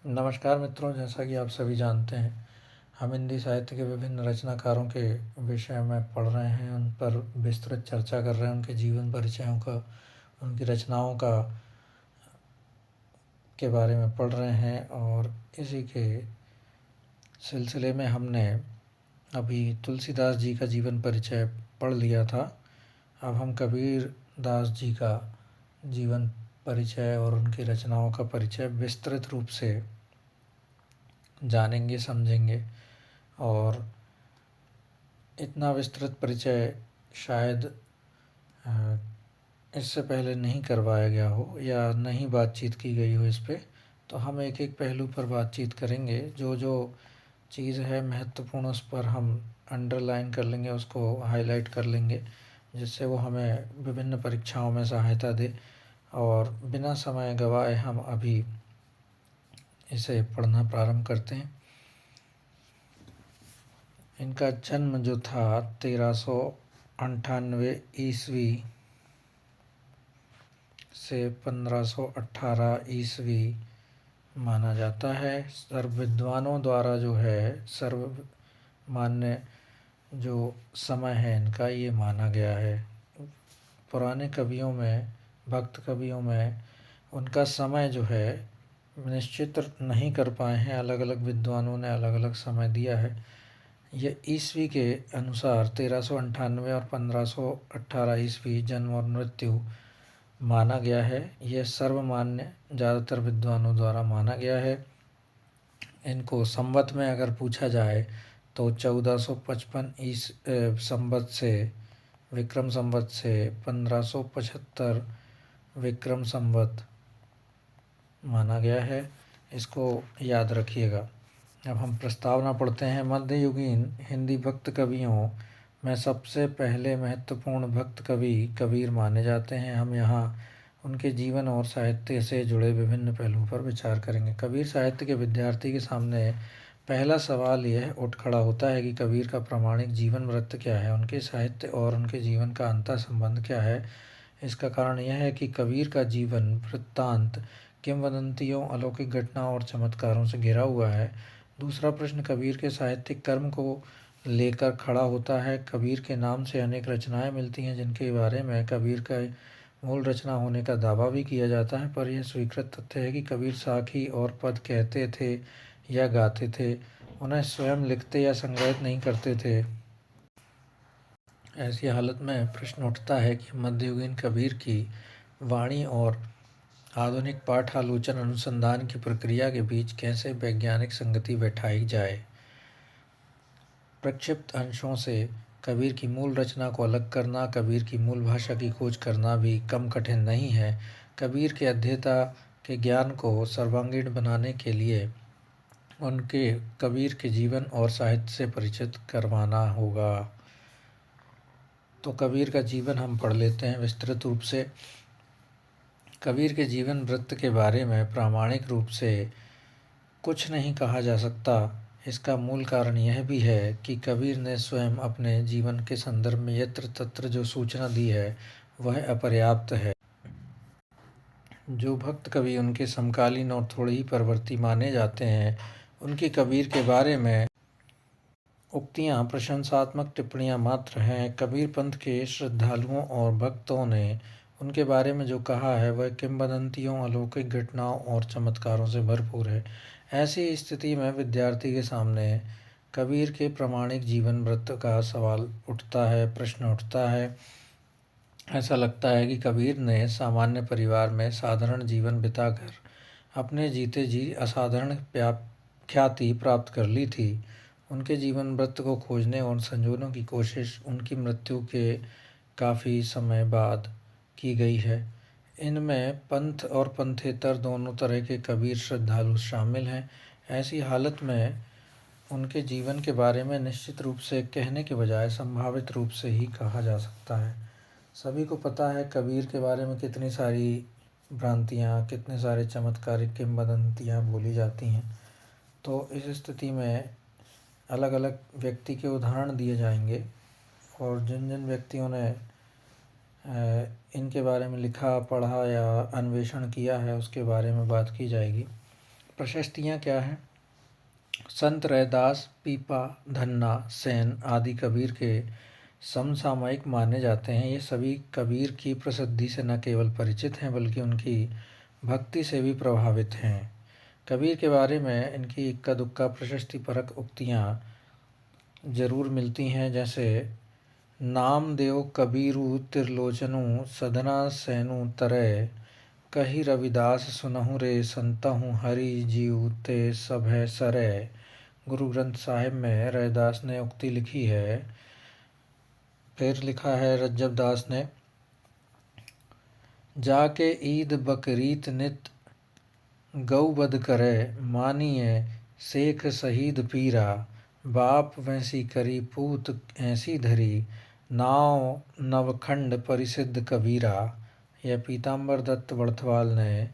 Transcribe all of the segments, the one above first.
नमस्कार मित्रों, जैसा कि आप सभी जानते हैं, हम हिंदी साहित्य के विभिन्न रचनाकारों के विषय में पढ़ रहे हैं, उन पर विस्तृत चर्चा कर रहे हैं, उनके जीवन परिचयों का, उनकी रचनाओं का के बारे में पढ़ रहे हैं। और इसी के सिलसिले में हमने अभी तुलसीदास जी का जीवन परिचय पढ़ लिया था। अब हम कबीर दास जी का जीवन परिचय और उनकी रचनाओं का परिचय विस्तृत रूप से जानेंगे, समझेंगे। और इतना विस्तृत परिचय शायद अ, इससे पहले नहीं करवाया गया हो या नहीं बातचीत की गई हो इस पे। तो हम एक एक पहलू पर बातचीत करेंगे। जो जो चीज़ है महत्वपूर्ण उस पर हम अंडरलाइन कर लेंगे, उसको हाईलाइट कर लेंगे, जिससे वो हमें विभिन्न परीक्षाओं में सहायता दे। और बिना समय गवाए हम अभी इसे पढ़ना प्रारंभ करते हैं। इनका जन्म जो था 1398 ईस्वी से 1518 ईस्वी माना जाता है। सर्व विद्वानों द्वारा जो है सर्वमान्य जो समय है इनका, ये माना गया है। पुराने कवियों में, भक्त कवियों में उनका समय जो है निश्चित नहीं कर पाए हैं। अलग अलग विद्वानों ने अलग अलग समय दिया है। ये ईस्वी के अनुसार 1398 और 1518 ईस्वी जन्म और मृत्यु माना गया है। यह सर्वमान्य ज़्यादातर विद्वानों द्वारा माना गया है। इनको संवत में अगर पूछा जाए तो 1455 संवत से, विक्रम संवत से 1575 विक्रम संवत माना गया है। इसको याद रखिएगा। अब हम प्रस्तावना पढ़ते हैं। मध्ययुगीन हिंदी भक्त कवियों में सबसे पहले महत्वपूर्ण भक्त कवि कबीर माने जाते हैं। हम यहाँ उनके जीवन और साहित्य से जुड़े विभिन्न पहलुओं पर विचार करेंगे। कबीर साहित्य के विद्यार्थी के सामने पहला सवाल यह उठ खड़ा होता है कि कबीर का प्रामाणिक जीवन वृत्त क्या है, उनके साहित्य और उनके जीवन का अंतर संबंध क्या है। इसका कारण यह है कि कबीर का जीवन वृत्तांत किंवदंतियों, अलौकिक घटनाओं और चमत्कारों से घिरा हुआ है। दूसरा प्रश्न कबीर के साहित्यिक कर्म को लेकर खड़ा होता है। कबीर के नाम से अनेक रचनाएं मिलती हैं, जिनके बारे में कबीर का मूल रचना होने का दावा भी किया जाता है, पर यह स्वीकृत तथ्य है कि कबीर साखी और पद कहते थे या गाते थे, उन्हें स्वयं लिखते या संग्रहित नहीं करते थे। ऐसी हालत में प्रश्न उठता है कि मध्ययुगीन कबीर की वाणी और आधुनिक पाठालोचन अनुसंधान की प्रक्रिया के बीच कैसे वैज्ञानिक संगति बैठाई जाए। प्रक्षिप्त अंशों से कबीर की मूल रचना को अलग करना, कबीर की मूल भाषा की खोज करना भी कम कठिन नहीं है। कबीर के अध्येता के ज्ञान को सर्वांगीण बनाने के लिए उनके कबीर के जीवन और साहित्य से परिचित करवाना होगा। तो कबीर का जीवन हम पढ़ लेते हैं विस्तृत रूप से। कबीर के जीवन वृत्त के बारे में प्रामाणिक रूप से कुछ नहीं कहा जा सकता। इसका मूल कारण यह भी है कि कबीर ने स्वयं अपने जीवन के संदर्भ में यत्र तत्र जो सूचना दी है वह अपर्याप्त है। जो भक्त कवि उनके समकालीन और थोड़े ही परवर्ती माने जाते हैं, उनकी कबीर के बारे में उक्तियां प्रशंसात्मक टिप्पणियां मात्र हैं। कबीर पंथ के श्रद्धालुओं और भक्तों ने उनके बारे में जो कहा है वह किंवदंतियों, अलौकिक घटनाओं और चमत्कारों से भरपूर है। ऐसी स्थिति में विद्यार्थी के सामने कबीर के प्रामाणिक जीवन वृत्त का सवाल उठता है, प्रश्न उठता है। ऐसा लगता है कि कबीर ने सामान्य परिवार में साधारण जीवन बिताकर अपने जीते जी असाधारण ख्याति प्राप्त कर ली थी। उनके जीवन वृत्त को खोजने और संजोने की कोशिश उनकी मृत्यु के काफ़ी समय बाद की गई है। इनमें पंथ और पंथेतर दोनों तरह के कबीर श्रद्धालु शामिल हैं। ऐसी हालत में उनके जीवन के बारे में निश्चित रूप से कहने के बजाय संभावित रूप से ही कहा जा सकता है। सभी को पता है कबीर के बारे में कितनी सारी भ्रांतियाँ, कितने सारे चमत्कारिक किंवदंतियाँ बोली जाती हैं। तो इस स्थिति में अलग अलग व्यक्ति के उदाहरण दिए जाएंगे और जिन जिन व्यक्तियों ने इनके बारे में लिखा, पढ़ा या अन्वेषण किया है उसके बारे में बात की जाएगी। प्रशस्तियाँ क्या हैं? संत रैदास, पीपा, धन्ना, सेन आदि कबीर के समसामयिक माने जाते हैं। ये सभी कबीर की प्रसिद्धि से न केवल परिचित हैं बल्कि उनकी भक्ति से भी प्रभावित हैं। कबीर के बारे में इनकी इक्का दुक्का प्रशस्तिपरक उक्तियाँ जरूर मिलती हैं, जैसे नामदेव कबीरु त्रिलोचनु सदना सैनु तरय, कही रविदास सुनहु रे संतहु हरि जीव ते सभय सरय। गुरु ग्रंथ साहिब में रैदास ने उक्ति लिखी है। फिर लिखा है रज्जब दास ने, जाके ईद बकरीत नित गौबध करे, मानिए शेख शहीद पीरा, बाप वैसी करी पूत ऐसी धरी, नाव नवखंड परिसिद्ध कबीरा। यह पीताम्बर दत्त बड़थवाल ने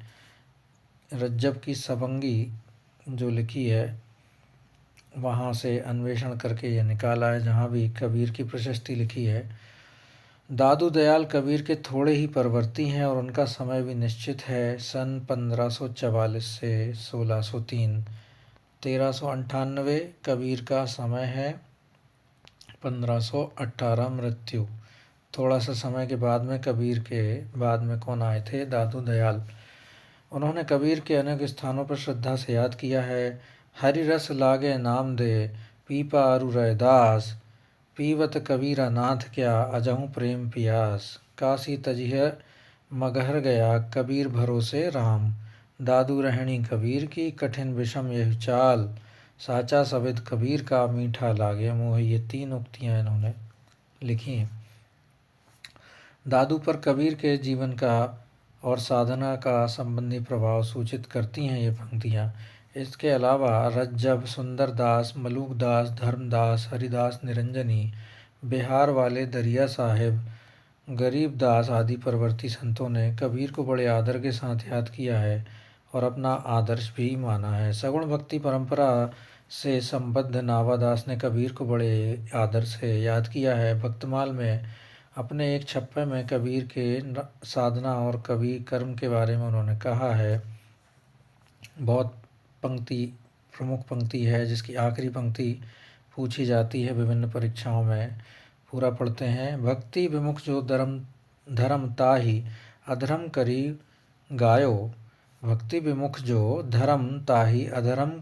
रज्जब की सबंगी जो लिखी है वहाँ से अन्वेषण करके यह निकाला है, जहाँ भी कबीर की प्रशस्ति लिखी है। दादू दयाल कबीर के थोड़े ही परवर्ती हैं और उनका समय भी निश्चित है, सन 1544 से 1603। 1398 कबीर का समय है, 1518 मृत्यु। थोड़ा सा समय के बाद में कबीर के बाद में कौन आए थे? दादू दयाल। उन्होंने कबीर के अनेक स्थानों पर श्रद्धा से याद किया है। हरि रस लागे नाम दे, पीपा अरु रैदास, पीवत कबीरा नाथ क्या, अजहूँ प्रेम पियास, काशी तजिह मगहर गया, कबीर भरोसे राम, दादू रहणी कबीर की, कठिन विषम यह चाल, साचा सबिद कबीर का, मीठा लागे मोह। ये 3 उक्तियाँ इन्होंने लिखी हैं। दादू पर कबीर के जीवन का और साधना का संबंधी प्रभाव सूचित करती हैं ये पंक्तियाँ। इसके अलावा रज्जब, सुंदरदास, मलूकदास, धर्मदास, हरिदास निरंजनी, बिहार वाले दरिया साहिब, गरीबदास आदि परवर्ती संतों ने कबीर को बड़े आदर के साथ याद किया है और अपना आदर्श भी माना है। सगुण भक्ति परंपरा से संबद्ध नावादास ने कबीर को बड़े आदर से याद किया है। भक्तमाल में अपने एक छप्पे में कबीर के साधना और कबीर कर्म के बारे में उन्होंने कहा है। बहुत प्रमुख पंक्ति है, जिसकी आखिरी पंक्ति पूछी जाती है विभिन्न परीक्षाओं में। पूरा पढ़ते हैं। भक्ति विमुख जो धर्म ताहि अधर्म करी गायो, भक्ति विमुख जो धर्म ताहि अधर्म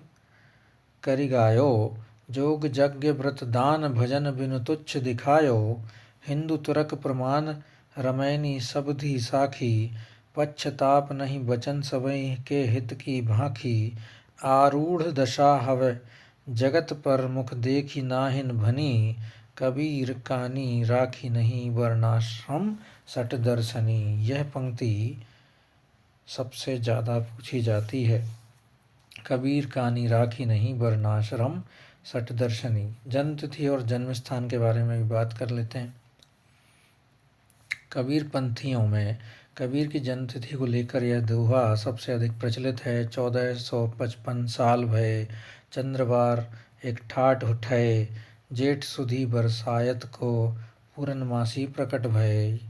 करी गायो, जोग यज्ञ व्रत दान भजन बिनु तुच्छ दिखायो, हिंदू तुरक प्रमाण रमैनी सबधि साखी, पश्चाताप नहीं बचन सबई के हित की भाखी, आरूढ़ दशा हवै जगत पर मुख देखी नाहिन भनी, कबीर कानी राखी नहीं वर्णाश्रम सट दर्शनी। यह पंक्ति सबसे ज़्यादा पूछी जाती है। कबीर कानी राखी नहीं वर्णाश्रम सट दर्शनी। जन्म तिथि और जन्म स्थान के बारे में भी बात कर लेते हैं। कबीर पंथियों में कबीर की जन्म तिथि को लेकर यह दोहा सबसे अधिक प्रचलित है। 1455 साल भये, चंद्रवार एक ठाठ उठे, जेठ सुधी बरसायत को, पूरनमासी प्रकट भये,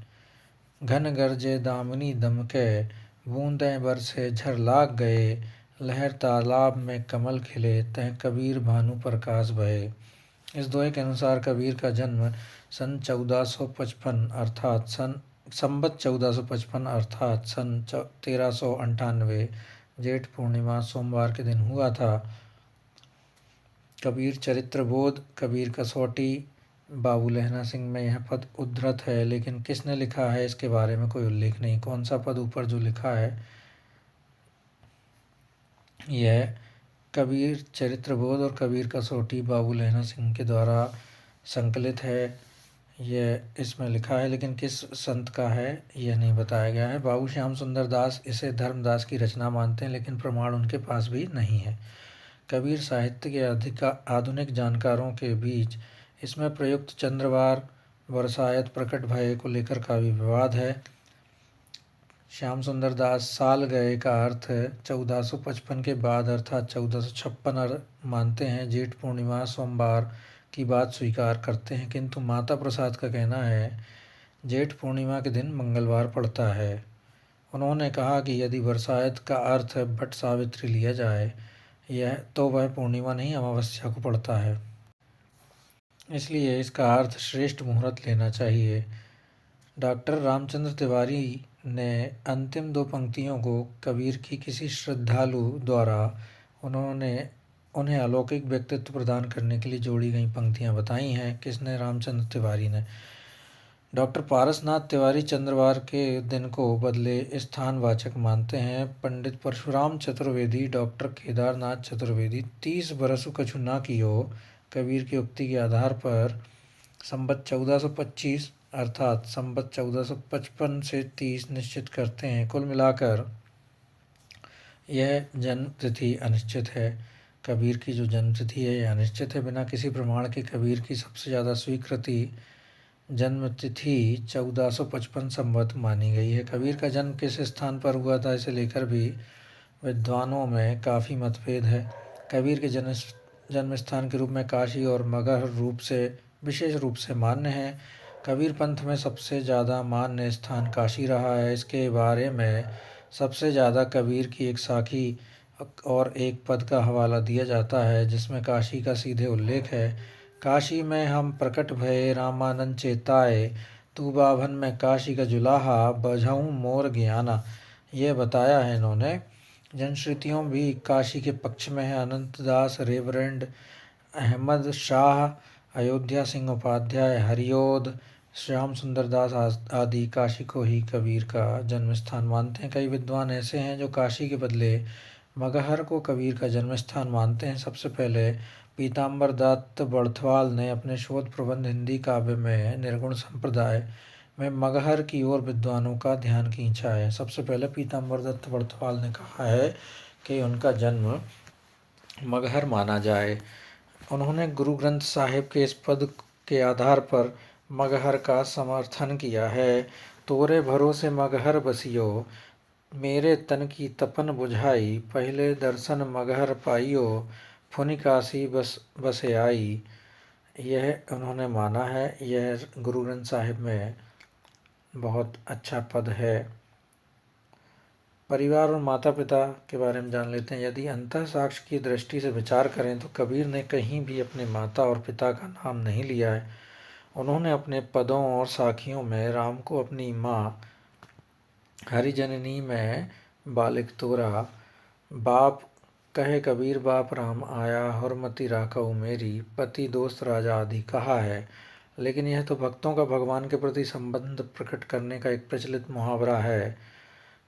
घन गरजे दामिनी दमके, बूंदें बरसे झर लाग गए, लहर तालाब में कमल खिले, तह कबीर भानु प्रकाश भये। इस दोहे के अनुसार कबीर का जन्म सन 1455 अर्थात संबत 1455 अर्थात सन 1398 जेठ पूर्णिमा सोमवार के दिन हुआ था। कबीर चरित्र बोध, कबीर कसौटी, बाबू लहना सिंह में यह पद उद्धृत है, लेकिन किसने लिखा है इसके बारे में कोई उल्लेख नहीं। कौन सा पद ऊपर जो लिखा है यह कबीर चरित्र बोध और कबीर कसौटी बाबू लहना सिंह के द्वारा संकलित है, यह इसमें लिखा है, लेकिन किस संत का है यह नहीं बताया गया है। बाबू श्याम सुंदर दास इसे धर्मदास की रचना मानते हैं, लेकिन प्रमाण उनके पास भी नहीं है। कबीर साहित्य के आधुनिक जानकारों के बीच इसमें प्रयुक्त चंद्रवार बरसायत प्रकट भय को लेकर का भी विवाद है। श्याम सुंदर दास साल गए का अर्थ 1455 के बाद अर्थात 1456 मानते हैं। जेठ पूर्णिमा सोमवार की बात स्वीकार करते हैं, किंतु माता प्रसाद का कहना है जेठ पूर्णिमा के दिन मंगलवार पड़ता है। उन्होंने कहा कि यदि बरसात का अर्थ वट सावित्री लिया जाए यह तो वह पूर्णिमा नहीं अमावस्या को पड़ता है, इसलिए इसका अर्थ श्रेष्ठ मुहूर्त लेना चाहिए। डॉक्टर रामचंद्र तिवारी ने अंतिम दो पंक्तियों को कबीर की किसी श्रद्धालु द्वारा उन्हें अलौकिक व्यक्तित्व प्रदान करने के लिए जोड़ी गई पंक्तियां बताई हैं। किसने? रामचंद्र तिवारी ने। डॉक्टर पारसनाथ तिवारी चंद्रवार के दिन को बदले स्थानवाचक मानते हैं। पंडित परशुराम चतुर्वेदी, डॉक्टर केदारनाथ चतुर्वेदी 30 बरसु कछु ना कियो कबीर की उक्ति के आधार पर संवत 1425 अर्थात संवत 1455 से 30 निश्चित करते हैं। कुल मिलाकर यह जन्म तिथि अनिश्चित है। कबीर की जो जन्म तिथि है यह अनिश्चित है। बिना किसी प्रमाण के कबीर की सबसे ज़्यादा स्वीकृति जन्म तिथि 1455 संवत मानी गई है। कबीर का जन्म किस स्थान पर हुआ था इसे लेकर भी विद्वानों में काफ़ी मतभेद है। कबीर के जन्म स्थान के रूप में काशी और मगहर विशेष रूप से मान्य है। कबीर पंथ में सबसे ज़्यादा मान्य स्थान काशी रहा है। इसके बारे में सबसे ज़्यादा कबीर की एक साखी और एक पद का हवाला दिया जाता है जिसमें काशी का सीधे उल्लेख है। काशी में हम प्रकट भये रामानंद चेताए, तू बाभन में काशी का जुलाहा बझऊँ मोर ज्ञाना। यह बताया है इन्होंने। जनश्रुतियों भी काशी के पक्ष में है। अनंत दास, रेवरेंड अहमद शाह, अयोध्या सिंह उपाध्याय, हरिओद, श्याम सुंदर दास आदि काशी को ही कबीर का जन्म स्थान मानते हैं। कई विद्वान ऐसे हैं जो काशी के बदले मगहर को कबीर का जन्म स्थान मानते हैं। सबसे पहले पीताम्बर दत्त बड़थवाल ने अपने शोध प्रबंध हिंदी काव्य में निर्गुण संप्रदाय में मगहर की ओर विद्वानों का ध्यान खींचा है। सबसे पहले पीताम्बर दत्त बड़थवाल ने कहा है कि उनका जन्म मगहर माना जाए। उन्होंने गुरु ग्रंथ साहिब के इस पद के आधार पर मगहर का समर्थन किया है। तोरे भरोसे मगहर बसियो, मेरे तन की तपन बुझाई, पहले दर्शन मगहर पाइयो, फुनि काशी बसे आई। यह उन्होंने माना है। यह गुरु ग्रंथ साहिब में बहुत अच्छा पद है। परिवार और माता पिता के बारे में जान लेते हैं। यदि अंतः साक्ष्य की दृष्टि से विचार करें तो कबीर ने कहीं भी अपने माता और पिता का नाम नहीं लिया है। उन्होंने अपने पदों और साखियों में राम को अपनी माँ हरिजननी में बालिक तोरा, बाप कहे कबीर बाप राम आया, हुरमति राखऊ मेरी, पति दोस्त राजा आदि कहा है। लेकिन यह तो भक्तों का भगवान के प्रति संबंध प्रकट करने का एक प्रचलित मुहावरा है।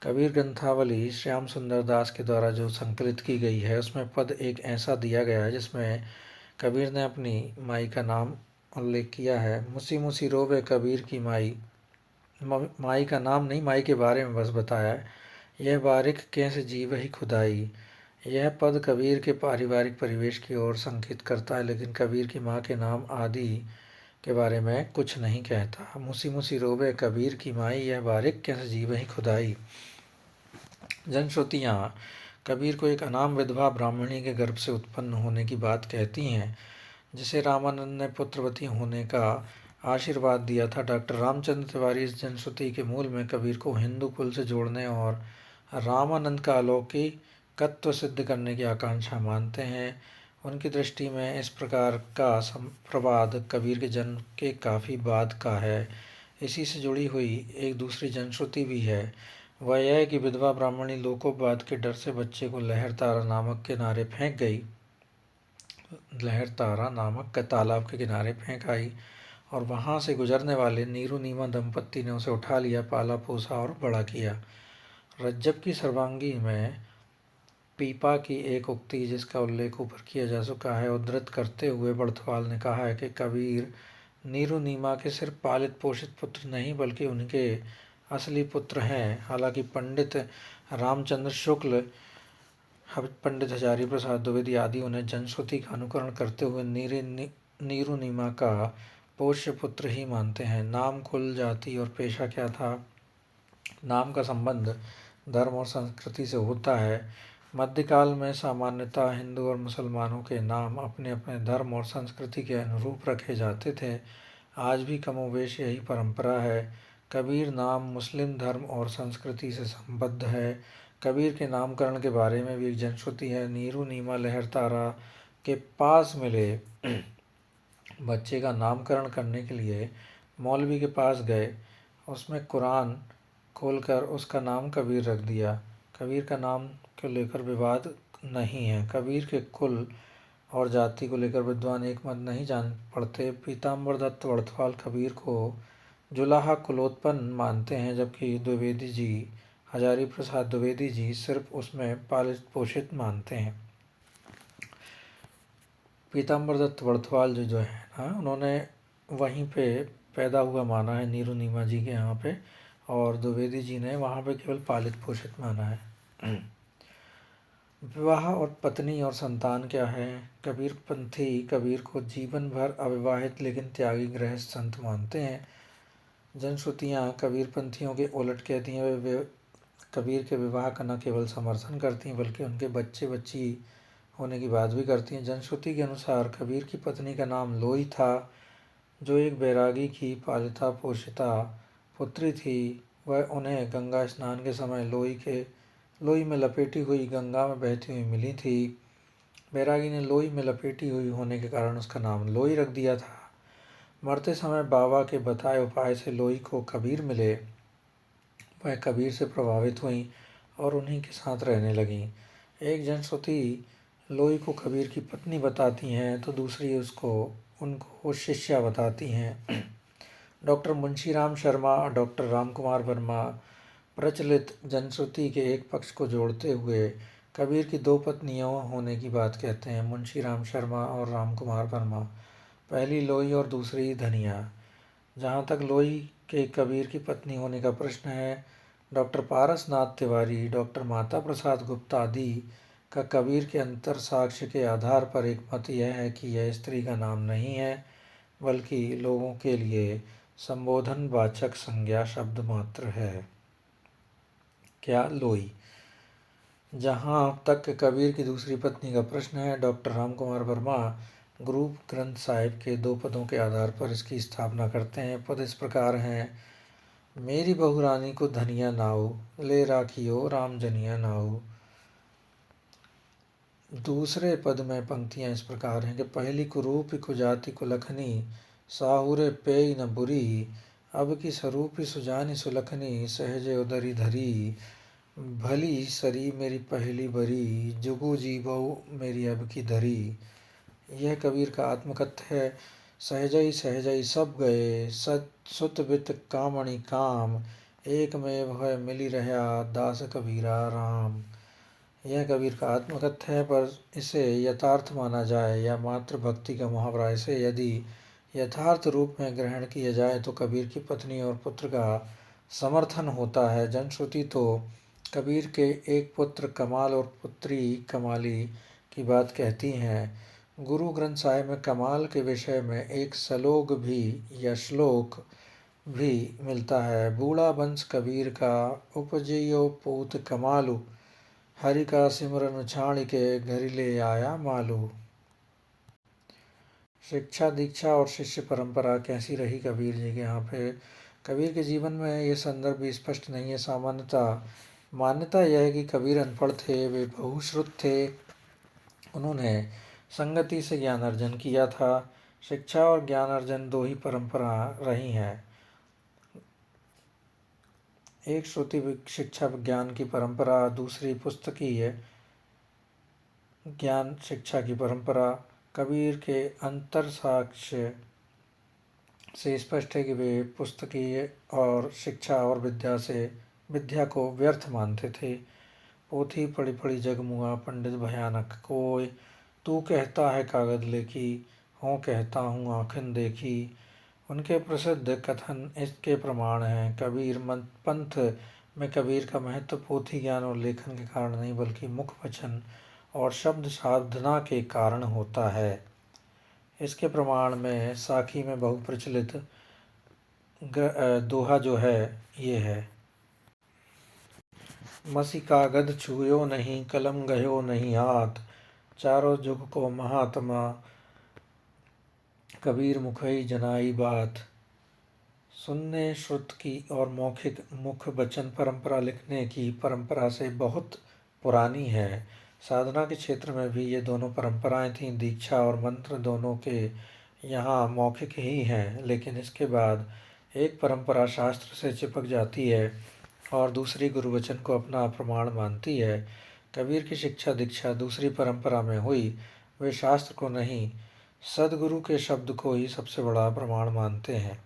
कबीर ग्रंथावली श्याम सुंदर दास के द्वारा जो संकलित की गई है उसमें पद एक ऐसा दिया गया है जिसमें कबीर ने अपनी माई का नाम उल्लेख किया है। मुसी मुसी रोवे कबीर की माई। माई का नाम नहीं, माई के बारे में बस बताया है। यह बारिक कैसे जीव ही खुदाई। यह पद कबीर के पारिवारिक परिवेश की ओर संकेत करता है लेकिन कबीर की माँ के नाम आदि के बारे में कुछ नहीं कहता। मुसी मुसी रोवे कबीर की माई, यह बारिक कैसे जीव ही खुदाई। जनश्रुतियाँ कबीर को एक अनाम विधवा ब्राह्मणी के गर्भ से उत्पन्न होने की बात कहती हैं जिसे रामानंद ने पुत्रवती होने का आशीर्वाद दिया था। डॉक्टर रामचंद्र तिवारी इस जनश्रुति के मूल में कबीर को हिंदू कुल से जोड़ने और रामानंद का अलौकिकत्व सिद्ध करने की आकांक्षा मानते हैं। उनकी दृष्टि में इस प्रकार का संप्रवाद कबीर के जन्म के काफ़ी बाद का है। इसी से जुड़ी हुई एक दूसरी जनश्रुति भी है। वह यह है कि विधवा ब्राह्मणी लोकोपवाद के डर से बच्चे को लहर तारा नामक किनारे फेंक गई। लहर तारा नामक तालाब के किनारे फेंक आई और वहाँ से गुजरने वाले नीरू नीमा दंपत्ति ने उसे उठा लिया, पाला पोसा और बड़ा किया। रज्जब की सर्वांगी में पीपा की एक उक्ति जिसका उल्लेख ऊपर किया जा चुका है उद्धृत करते हुए बड़थवाल ने कहा है कि कबीर नीरू नीमा के सिर्फ पालित पोषित पुत्र नहीं बल्कि उनके असली पुत्र हैं। हालांकि पंडित रामचंद्र शुक्ल, पंडित हजारी प्रसाद द्विवेदी आदि उन्हें जनश्रुति का अनुकरण करते हुए नीरू नीमा का पोष्य पुत्र ही मानते हैं। नाम, कुल, जाति और पेशा क्या था? नाम का संबंध धर्म और संस्कृति से होता है। मध्यकाल में सामान्यतः हिंदू और मुसलमानों के नाम अपने अपने धर्म और संस्कृति के अनुरूप रखे जाते थे। आज भी कमोवेश यही परंपरा है। कबीर नाम मुस्लिम धर्म और संस्कृति से संबद्ध है। कबीर के नामकरण के बारे में भी एक जनश्रुति है। नीरू नीमा लहर तारा के पास मिले बच्चे का नामकरण करने के लिए मौलवी के पास गए। उसमें कुरान खोलकर उसका नाम कबीर रख दिया। कबीर का नाम को लेकर विवाद नहीं है। कबीर के कुल और जाति को लेकर विद्वान एक मत नहीं जान पड़ते। पीताम्बर दत्त वड़थवाल कबीर को जुलाहा कुलोत्पन्न मानते हैं, जबकि द्विवेदी जी, हजारी प्रसाद द्विवेदी जी, सिर्फ उसमें पालित पोषित मानते हैं। पीताम्बर दत्त वड़थवाल जो है ना, उन्होंने वहीं पे पैदा हुआ माना है, नीरू नीमा जी के यहाँ पे, और द्विवेदी जी ने वहाँ पे केवल पालित पोषित माना है। विवाह और पत्नी और संतान क्या है? कबीर पंथी कबीर को जीवन भर अविवाहित लेकिन त्यागी गृहस्थ संत मानते हैं। जनश्रुतियाँ कबीर पंथियों के उलट कहती हैं। वे कबीर के विवाह का न केवल समर्थन करती हैं बल्कि उनके बच्चे बच्ची होने की बात भी करती हैं। जनश्रुति के अनुसार कबीर की पत्नी का नाम लोई था, जो एक बैरागी की पालिता पोषिता पुत्री थी। वह उन्हें गंगा स्नान के समय लोई में लपेटी हुई गंगा में बहती हुई मिली थी। बैरागी ने लोई में लपेटी हुई होने के कारण उसका नाम लोई रख दिया था। मरते समय बाबा के बताए उपाय से लोई को कबीर मिले। वह कबीर से प्रभावित हुई और उन्हीं के साथ रहने लगीं। एक जनश्रुति लोई को कबीर की पत्नी बताती हैं तो दूसरी उनको शिष्या बताती हैं। डॉक्टर मुंशीराम शर्मा और डॉक्टर रामकुमार वर्मा प्रचलित जनश्रुति के एक पक्ष को जोड़ते हुए कबीर की दो पत्नियों होने की बात कहते हैं, मुंशीराम शर्मा और रामकुमार वर्मा। पहली लोई और दूसरी धनिया। जहाँ तक लोई के कबीर की पत्नी होने का प्रश्न है, डॉक्टर पारसनाथ तिवारी, डॉक्टर माता प्रसाद गुप्ता आदि का कबीर के अंतर साक्ष्य के आधार पर एक मत यह है कि यह स्त्री का नाम नहीं है बल्कि लोगों के लिए संबोधन वाचक संज्ञा शब्द मात्र है। क्या लोई? जहाँ तक कबीर की दूसरी पत्नी का प्रश्न है, डॉक्टर रामकुमार वर्मा गुरु ग्रंथ साहिब के दो पदों के आधार पर इसकी स्थापना करते हैं। पद इस प्रकार हैं: मेरी बहू रानी को धनिया नाऊ, ले राखियो राम जनिया नाऊ। दूसरे पद में पंक्तियां इस प्रकार हैं कि पहली कुरूप कुजाति कुलखनी, साहुरे पेय न बुरी, अब की स्वरूपी सुजानी सुलखनी, सहजे उदरी धरी, भली सरी मेरी पहली बरी, जुगु जी बहु मेरी अब की धरी। यह कबीर का आत्मकथ्य है। सहजई सहजई सब गए, सुत बित कामणि काम, एक में भय मिली रहा दास कबीरा राम। यह कबीर का आत्मकथ्य है, पर इसे यथार्थ माना जाए या मात्र भक्ति का मुहावरा, इसे यदि यथार्थ रूप में ग्रहण किया जाए तो कबीर की पत्नी और पुत्र का समर्थन होता है। जनश्रुति तो कबीर के एक पुत्र कमाल और पुत्री कमाली की बात कहती हैं। गुरु ग्रंथ साहिब में कमाल के विषय में एक सलोग भी या श्लोक भी मिलता है। बूढ़ा वंश कबीर का, उपजियो पूत कमालू, हरि का सिमरन छाण के घर ले आया मालू। शिक्षा दीक्षा और शिष्य परंपरा कैसी रही कबीर जी के यहाँ पे? कबीर के जीवन में ये संदर्भ भी स्पष्ट नहीं है। मान्यता यह है कि कबीर अनपढ़ थे, वे बहुश्रुत थे, उन्होंने संगति से ज्ञान अर्जन किया था। शिक्षा और ज्ञान अर्जन दो ही परंपरा रही हैं। एक श्रुति शिक्षा विज्ञान की परंपरा, दूसरी पुस्तकीय ज्ञान शिक्षा की परंपरा। कबीर के अंतर साक्ष्य से स्पष्ट है कि वे पुस्तकीय और शिक्षा और विद्या को व्यर्थ मानते थे। पोथी पढ़ी पढ़ी जगमुआ, पंडित भयानक कोय, तू कहता है कागज लेखी, हों कहता हूँ आँखन देखी। उनके प्रसिद्ध कथन इसके प्रमाण हैं। कबीर पंथ में कबीर का महत्व पोथी ज्ञान और लेखन के कारण नहीं बल्कि मुख वचन और शब्द साधना के कारण होता है। इसके प्रमाण में साखी में बहुप्रचलित दोहा जो है ये है: मसी कागद छुयो नहीं, कलम गयो नहीं हाथ, चारों जुग को महात्मा, कबीर मुखई जनाई बात। सुनने, श्रुत की और मौखिक मुख वचन परंपरा लिखने की परंपरा से बहुत पुरानी है। साधना के क्षेत्र में भी ये दोनों परंपराएं थीं। दीक्षा और मंत्र दोनों के यहाँ मौखिक ही हैं, लेकिन इसके बाद एक परंपरा शास्त्र से चिपक जाती है और दूसरी गुरु वचन को अपना प्रमाण मानती है। कबीर की शिक्षा दीक्षा दूसरी परंपरा में हुई। वे शास्त्र को नहीं, सदगुरु के शब्द को ही सबसे बड़ा प्रमाण मानते हैं।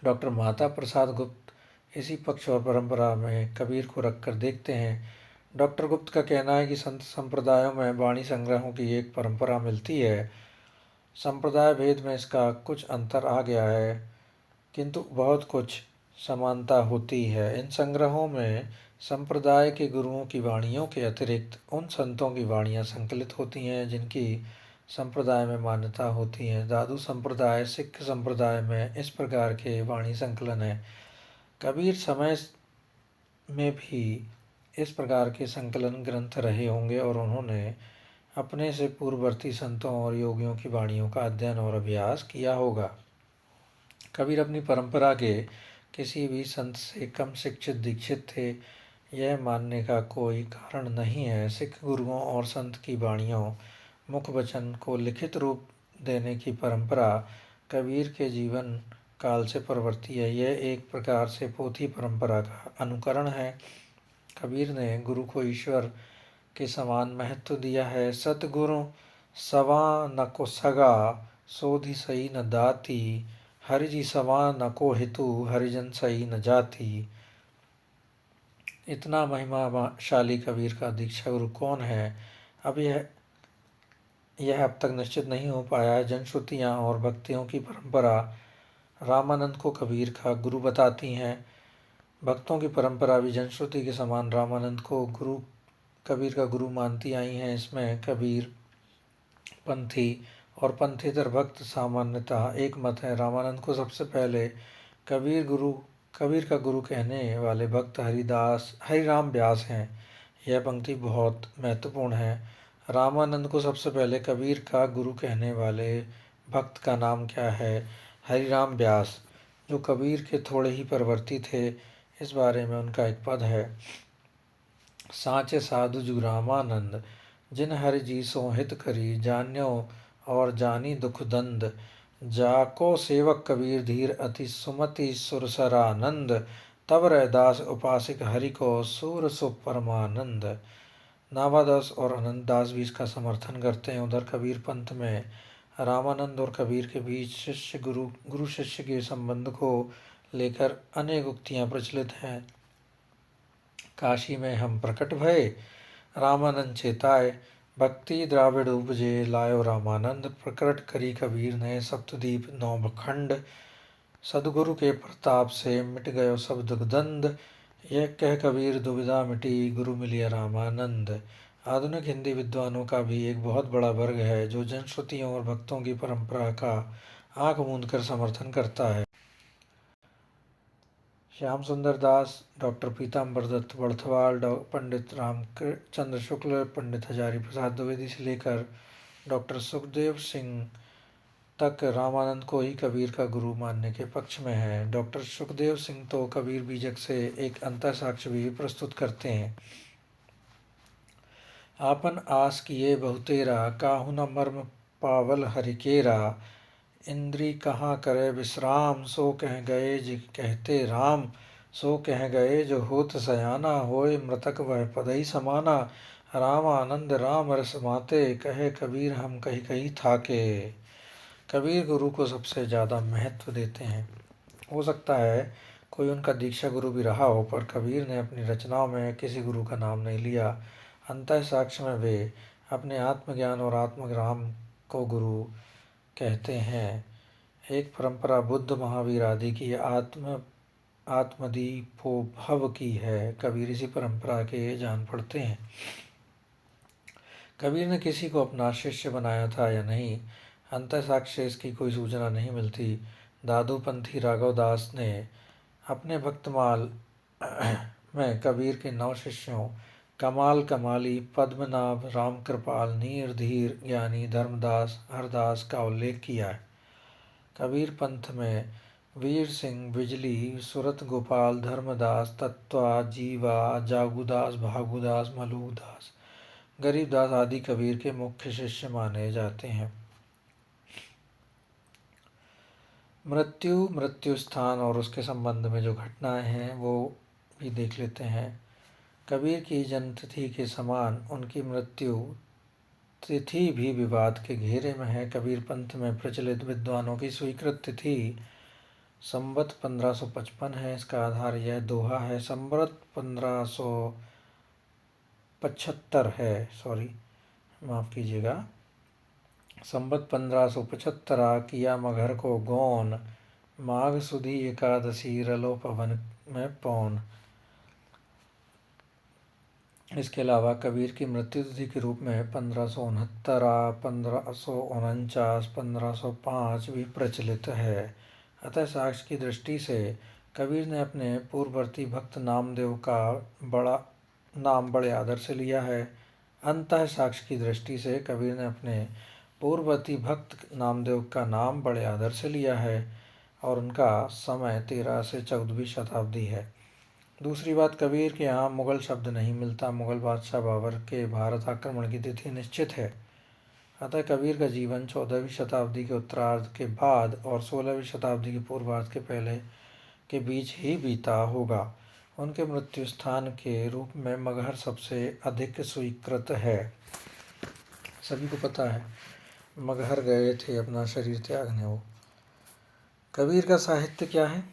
डॉक्टर माता प्रसाद गुप्त इसी पक्ष और परंपरा में कबीर को रखकर देखते हैं। डॉक्टर गुप्त का कहना है कि संत संप्रदायों में वाणी संग्रहों की एक परंपरा मिलती है। संप्रदाय भेद में इसका कुछ अंतर आ गया है, किंतु बहुत कुछ समानता होती है। इन संग्रहों में संप्रदाय के गुरुओं की वाणियों के अतिरिक्त उन संतों की वाणियाँ संकलित होती हैं जिनकी संप्रदाय में मान्यता होती है। दादू संप्रदाय, सिख संप्रदाय में इस प्रकार के वाणी संकलन है। कबीर समय में भी इस प्रकार के संकलन ग्रंथ रहे होंगे और उन्होंने अपने से पूर्ववर्ती संतों और योगियों की वाणियों का अध्ययन और अभ्यास किया होगा। कबीर अपनी परंपरा के किसी भी संत से कम शिक्षित दीक्षित थे, यह मानने का कोई कारण नहीं है। सिख गुरुओं और संत की वाणियों, मुख वचन को लिखित रूप देने की परंपरा कबीर के जीवन काल से प्रवर्ती है। यह एक प्रकार से पोथी परंपरा का अनुकरण है। कबीर ने गुरु को ईश्वर के समान महत्व दिया है। सतगुरु सवा न को सगा, सोधि सही न दाती, हरिजी सवा न को हितु, हरिजन सही न जाती। इतना महिमाशाली कबीर का दीक्षा गुरु कौन है, अब यह अब तक निश्चित नहीं हो पाया है। जनश्रुतियाँ और भक्तियों की परंपरा रामानंद को कबीर का गुरु बताती हैं। भक्तों की परंपरा भी जनश्रुति के समान रामानंद को कबीर का गुरु मानती आई हैं। इसमें कबीर पंथी और पंथेतर भक्त सामान्यतः एक मत है। रामानंद को सबसे पहले कबीर का गुरु कहने वाले भक्त हरिराम व्यास हैं। यह पंक्ति बहुत महत्वपूर्ण है। रामानंद को सबसे पहले कबीर का गुरु कहने वाले भक्त का नाम क्या है? हरिराम व्यास, जो कबीर के थोड़े ही परवर्ती थे। इस बारे में उनका एक पद है। साँचे साधु जु रामानंद, जिन हरि जी सो हित करी, जान्यो और जानी दुख दंद, जाको सेवक कबीर धीर अति सुमति सुरसरानंद, तब रैदास उपासिक हरि को सूर सु परमानंद। नाभादास और अनंतदास भी इसका समर्थन करते हैं। उधर कबीर पंथ में रामानंद और कबीर के बीच गुरु शिष्य के संबंध को लेकर अनेक उक्तियाँ प्रचलित हैं। काशी में हम प्रकट भये, रामानंद चेताए, भक्ति द्राविड़ उपजे, लायो रामानंद, प्रकट करी कबीर ने सप्तदीप नौ खंड, सदगुरु के प्रताप से मिट गयो सब दुर्गंध, यह कह कबीर दुविधा मिटी, गुरु मिलिया रामानंद। आधुनिक हिंदी विद्वानों का भी एक बहुत बड़ा वर्ग है जो जनश्रुतियों और भक्तों की परंपरा का आंख मूंद कर समर्थन करता है। श्याम सुंदर दास, डॉक्टर पीताम्बर दत्त बड़थवाल, पंडित रामचंद्र शुक्ल, पंडित हजारी प्रसाद द्विवेदी से लेकर डॉक्टर सुखदेव सिंह तक रामानंद को ही कबीर का गुरु मानने के पक्ष में है। डॉक्टर सुखदेव सिंह तो कबीर बीजक से एक अंतर साक्ष्य भी प्रस्तुत करते हैं। आपन आस किए बहुतेरा, काहू न मर्म पावल हरिकेरा, इंद्री कहाँ करे विश्राम, सो कह गए जी कहते राम, सो कह गए जो होत सयाना, होए मृतक वह पदई समाना, राम आनंद राम रस माते, कहे कबीर हम कही कही थाके। कबीर गुरु को सबसे ज़्यादा महत्व देते हैं। हो सकता है कोई उनका दीक्षा गुरु भी रहा हो, पर कबीर ने अपनी रचनाओं में किसी गुरु का नाम नहीं लिया। अंतः साक्ष्य में वे अपने आत्मज्ञान और आत्मग्राम को गुरु कहते हैं। एक परंपरा बुद्ध महावीर आदि की आत्मदीपोभव की है। कबीर इसी परंपरा के जान पड़ते हैं। कबीर ने किसी को अपना शिष्य बनाया था या नहीं, अंतः साक्ष्य इसकी कोई सूचना नहीं मिलती। दादूपंथी राघव दास ने अपने भक्तमाल में कबीर के 9 शिष्यों कमाल कमाली, पद्मनाभ, राम कृपाल, नीर, धीर, ज्ञानी, धर्मदास, हरदास का उल्लेख किया है। कबीर पंथ में वीर सिंह, बिजली, सूरत गोपाल, धर्मदास, तत्वा, जीवा, जागूदास, भागुदास, मलूकदास, गरीबदास आदि कबीर के मुख्य शिष्य माने जाते हैं। मृत्यु स्थान और उसके संबंध में जो घटनाएं हैं वो भी देख लेते हैं। कबीर की जन्मतिथि के समान उनकी मृत्यु तिथि भी विवाद के घेरे में है। कबीर पंथ में प्रचलित विद्वानों की स्वीकृत तिथि संवत 1555 है। इसका आधार यह दोहा है। संवत 1575 है, माफ़ कीजिएगा, संवत 1575 किया मघर को गौन, माघ सुदी एकादशी रलो पवन में पौन। इसके अलावा कबीर की मृत्यु तिथि के रूप में 1569, 1549, 1505 भी प्रचलित है। अतः साक्ष्य की दृष्टि से कबीर ने अपने पूर्ववर्ती भक्त नामदेव का नाम बड़े आदर से लिया है। अंतः साक्ष्य की दृष्टि से कबीर ने अपने पूर्ववर्ती भक्त नामदेव का नाम बड़े आदर से लिया है और उनका समय 13 से 14वीं शताब्दी है। दूसरी बात, कबीर के यहाँ मुगल शब्द नहीं मिलता। मुगल बादशाह बाबर के भारत आक्रमण की तिथि निश्चित है। अतः कबीर का जीवन 14वीं शताब्दी के उत्तरार्ध के बाद और 16वीं शताब्दी के पूर्वार्ध के पहले के बीच ही बीता होगा। उनके मृत्यु स्थान के रूप में मगहर सबसे अधिक स्वीकृत है। सभी को पता है मगहर गए थे अपना शरीर त्यागने वो। कबीर का साहित्य क्या है?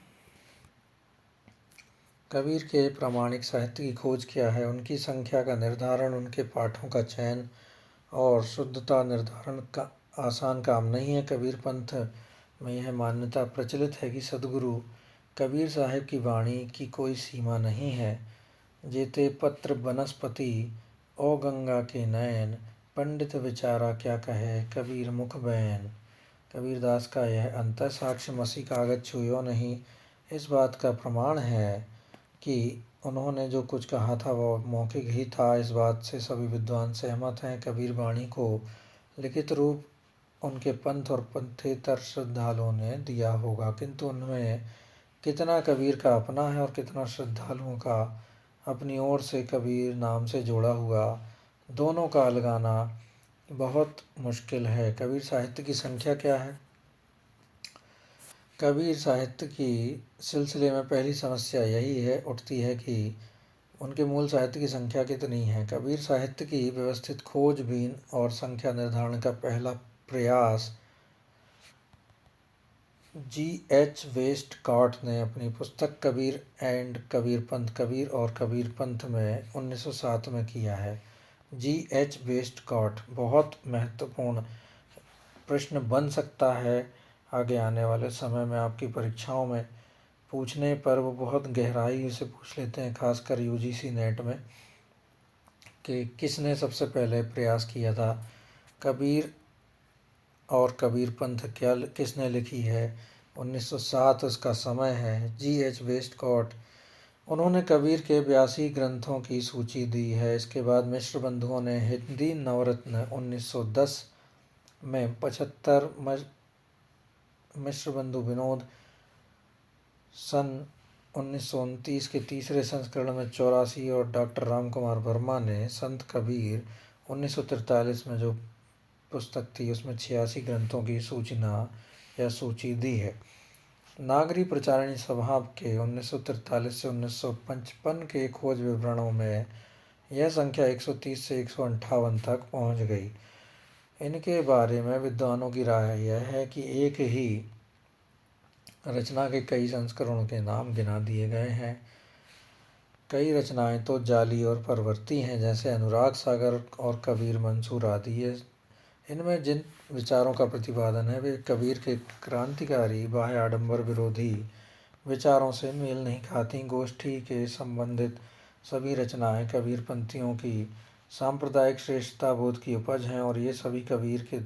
कबीर के प्रामाणिक साहित्य की खोज क्या है? उनकी संख्या का निर्धारण, उनके पाठों का चयन और शुद्धता निर्धारण का आसान काम नहीं है। कबीर पंथ में यह मान्यता प्रचलित है कि सद्गुरु कबीर साहिब की वाणी की कोई सीमा नहीं है। जेते पत्र बनस्पति ओ गंगा के नयन, पंडित विचारा क्या कहे कबीर मुख बैन। कबीरदास का यह अंतः साक्ष्य मसी कागज छुयो नहीं इस बात का प्रमाण है कि उन्होंने जो कुछ कहा था वो मौखिक ही था। इस बात से सभी विद्वान सहमत हैं। कबीर वाणी को लिखित रूप उनके पंथ और पंथेतर श्रद्धालुओं ने दिया होगा, किंतु उनमें कितना कबीर का अपना है और कितना श्रद्धालुओं का अपनी ओर से कबीर नाम से जोड़ा हुआ, दोनों का अलगाना बहुत मुश्किल है। कबीर साहित्य की संख्या क्या है? कबीर साहित्य की सिलसिले में पहली समस्या यही उठती है कि उनके मूल साहित्य की संख्या कितनी है। कबीर साहित्य की व्यवस्थित खोजबीन और संख्या निर्धारण का पहला प्रयास G.H. वेस्टकॉट ने अपनी पुस्तक कबीर एंड कबीरपंथ, कबीर और कबीरपंथ में 1907 में किया है। G.H. वेस्टकॉट बहुत महत्वपूर्ण प्रश्न बन सकता है आगे आने वाले समय में आपकी परीक्षाओं में पूछने पर। वो बहुत गहराई से पूछ लेते हैं, खासकर UGC नेट में, कि किसने सबसे पहले प्रयास किया था। कबीर और कबीरपंथ क्या किसने लिखी है? 1907 उसका समय है। G.H. वेस्टकॉट, उन्होंने कबीर के 82 ग्रंथों की सूची दी है। इसके बाद मिश्र बंधुओं ने हिंदी नवरत्न 1910 में 75, मिश्र बंधु विनोद सन 1929 के तीसरे संस्करण में 84 और डॉक्टर राम कुमार वर्मा ने संत कबीर 1943 में जो पुस्तक थी उसमें 86 ग्रंथों की सूची दी है। नागरी प्रचारणी सभा के 1943 से 1955 के खोज विवरणों में यह संख्या 130 से 158 तक पहुंच गई। इनके बारे में विद्वानों की राय यह है कि एक ही रचना के कई संस्करणों के नाम गिना दिए गए हैं। कई रचनाएं तो जाली और परवर्ती हैं, जैसे अनुराग सागर और कबीर मंसूर आदि। इनमें जिन विचारों का प्रतिपादन है वे कबीर के क्रांतिकारी बाह्य आडंबर विरोधी विचारों से मेल नहीं खाती। गोष्ठी के संबंधित सभी रचनाएं कबीरपंथियों की सांप्रदायिक श्रेष्ठता बोध की उपज हैं और ये सभी कबीर के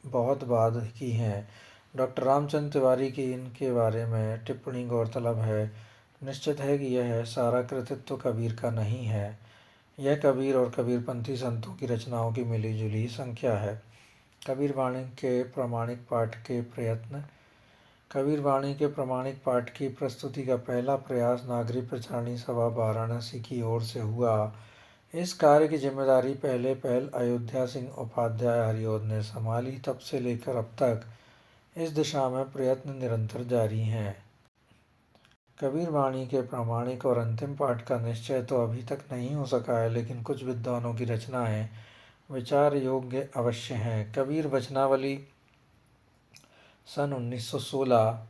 बहुत बाद की हैं। डॉक्टर रामचंद्र तिवारी की इनके बारे में टिप्पणी गौरतलब है। निश्चित है कि यह सारा कृतित्व कबीर का नहीं है। यह कबीर और कबीरपंथी संतों की रचनाओं की मिली जुली संख्या है। कबीर वाणी के प्रामाणिक पाठ के प्रयत्न कबीर वाणी के प्रमाणिक पाठ की प्रस्तुति का पहला प्रयास नागरिक प्रचारणी सभा वाराणसी की ओर से हुआ। इस कार्य की जिम्मेदारी पहल अयोध्या सिंह उपाध्याय हरिऔध ने संभाली। तब से लेकर अब तक इस दिशा में प्रयत्न निरंतर जारी हैं। कबीर वाणी के प्रामाणिक और अंतिम पाठ का निश्चय तो अभी तक नहीं हो सका है, लेकिन कुछ विद्वानों की रचनाएं विचार योग्य अवश्य हैं। कबीर वचनावली सन 1916,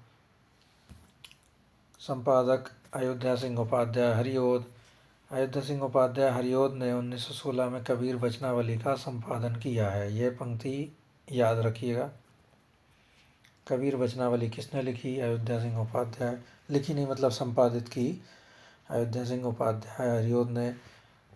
संपादक अयोध्या सिंह उपाध्याय हरिऔध। अयोध्या सिंह उपाध्याय हरिऔध ने 1916 में कबीर वचनावली का संपादन किया है। यह पंक्ति याद रखिएगा। कबीर वचनावली किसने लिखी? अयोध्या सिंह उपाध्याय। लिखी नहीं मतलब संपादित की। अयोध्या सिंह उपाध्याय हरिऔध ने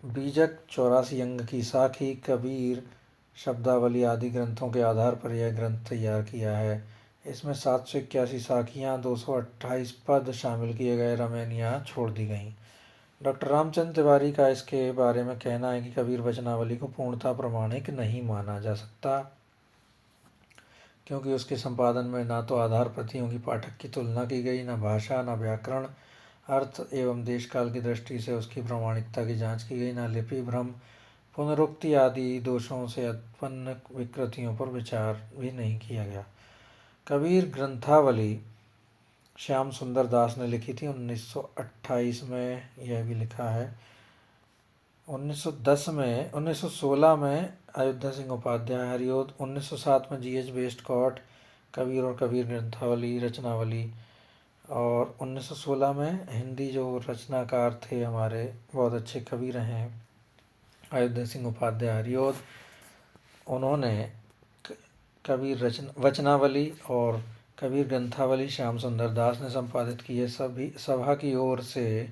बीजक 84 अंग की साखी कबीर शब्दावली आदि ग्रंथों के आधार पर यह ग्रंथ तैयार किया है। इसमें 781 साखियाँ, 228 पद शामिल किए गए, रमैनियाँ छोड़ दी गईं। डॉक्टर रामचंद्र तिवारी का इसके बारे में कहना है कि कबीर वचनावली को पूर्णतः प्रमाणिक नहीं माना जा सकता, क्योंकि उसके संपादन में न तो आधार प्रतियों की पाठक की तुलना की गई, न भाषा, न व्याकरण, अर्थ एवं देशकाल की दृष्टि से उसकी प्रामाणिकता की जांच की गई, न लिपि भ्रम, पुनरुक्ति आदि दोषों से उत्पन्न विकृतियों पर विचार भी नहीं किया गया। कबीर ग्रंथावली श्याम सुंदर दास ने लिखी थी 1928 में। यह भी लिखा है 1916 में अयोध्या सिंह उपाध्याय हरिऔध, 1907 में G.H. वेस्टकॉट कबीर और कबीर ग्रंथावली रचनावली, और 1916 में हिंदी जो रचनाकार थे हमारे बहुत अच्छे कवि रहे हैं अयोध्या सिंह उपाध्याय हरिऔध, उन्होंने कबीर वचनावली और कबीर ग्रंथावली श्याम सुंदर दास ने संपादित की है। सभी सभा की ओर से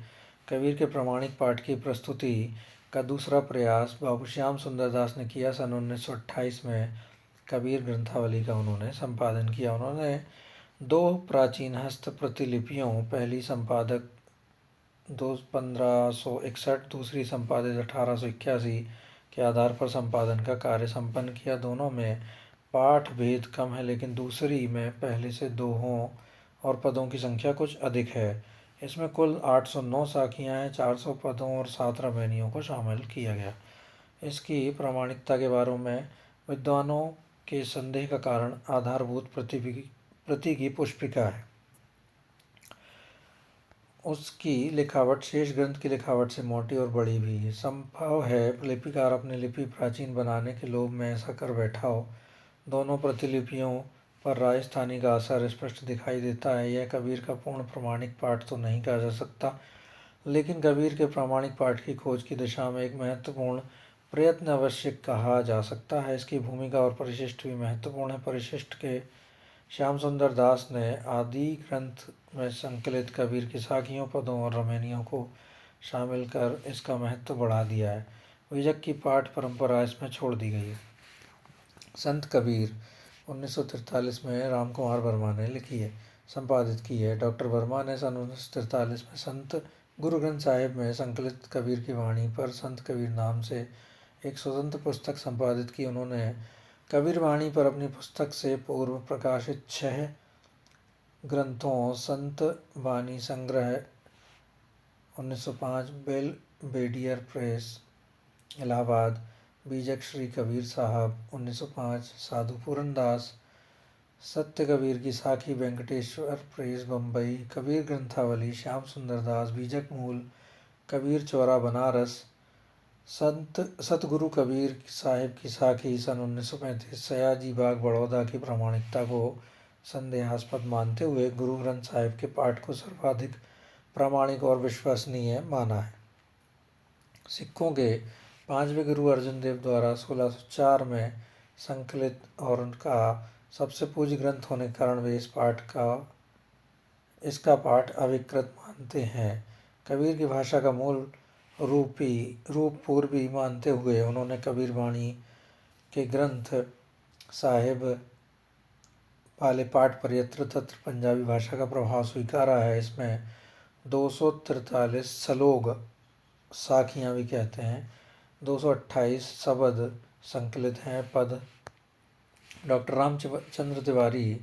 कबीर के प्रमाणिक पाठ की प्रस्तुति का दूसरा प्रयास बाबू श्याम सुंदर दास ने किया। सन 1928 में कबीर ग्रंथावली का उन्होंने संपादन किया। उन्होंने 2 प्राचीन हस्त प्रतिलिपियों, पहली संपादक 1561, दूसरी संपादित 1881 के आधार पर संपादन का कार्य संपन्न किया। दोनों में पाठ भेद कम है, लेकिन दूसरी में पहले से दोहों और पदों की संख्या कुछ अधिक है। इसमें कुल 809 साखियाँ हैं, 400 पदों और 7 रमैनियों को शामिल किया गया। इसकी प्रामाणिकता के बारे में विद्वानों के संदेह का कारण आधारभूत प्रति की पुष्पिका है। उसकी लिखावट शेष ग्रंथ की लिखावट से मोटी और बड़ी भी है। संभव है लिपिकार अपनी लिपि प्राचीन बनाने के लोभ में ऐसा कर बैठा हो। दोनों प्रतिलिपियों पर राजस्थानी का असर स्पष्ट दिखाई देता है। यह कबीर का पूर्ण प्रमाणिक पाठ तो नहीं कहा जा सकता, लेकिन कबीर के प्रामाणिक पाठ की खोज की दिशा में एक महत्वपूर्ण प्रयत्न अवश्य कहा जा सकता है। इसकी भूमिका और परिशिष्ट भी महत्वपूर्ण है। परिशिष्ट के श्याम सुंदर दास ने आदि ग्रंथ में संकलित कबीर की साखियों, पदों और रमैनियों को शामिल कर इसका महत्व बढ़ा दिया है। विजक की पाठ परंपरा इसमें छोड़ दी गई है। संत कबीर 1943 में राम कुमार वर्मा ने लिखी है, संपादित की है। डॉक्टर वर्मा ने सन 1943 में संत गुरु ग्रंथ साहिब में संकलित कबीर की वाणी पर संत कबीर नाम से एक स्वतंत्र पुस्तक संपादित की। उन्होंने कबीर वाणी पर अपनी पुस्तक से पूर्व प्रकाशित 6 ग्रंथों संत वाणी संग्रह 1905, बेलवेडियर प्रेस इलाहाबाद, बीजक श्री कबीर साहब 1905, साधु पूरन दास, सत्य कबीर की साखी वेंकटेश्वर प्रेस बम्बई, कबीर ग्रंथावली श्याम सुंदर दास, बीजक मूल कबीर चौरा बनारस, सतगुरु कबीर साहिब की साखी सन 1935, सयाजी बाग बड़ौदा की प्रामाणिकता को संदेहास्पद मानते हुए गुरु ग्रंथ साहिब के पाठ को सर्वाधिक प्रामाणिक और विश्वसनीय माना है। सिखों के 5वें गुरु अर्जुन देव द्वारा 1604 में संकलित और उनका सबसे पूज्य ग्रंथ होने के कारण वे इसका पाठ अविकृत मानते हैं। कबीर की भाषा का मूल रूप पूर्वी मानते हुए उन्होंने कबीर वाणी के ग्रंथ साहिब वाले पाठ पर यत्र तत्र पंजाबी भाषा का प्रभाव स्वीकारा है। इसमें 243 सलोग, साखियाँ भी कहते हैं, 228 शब्द संकलित हैं। पद डॉक्टर रामचंद्र तिवारी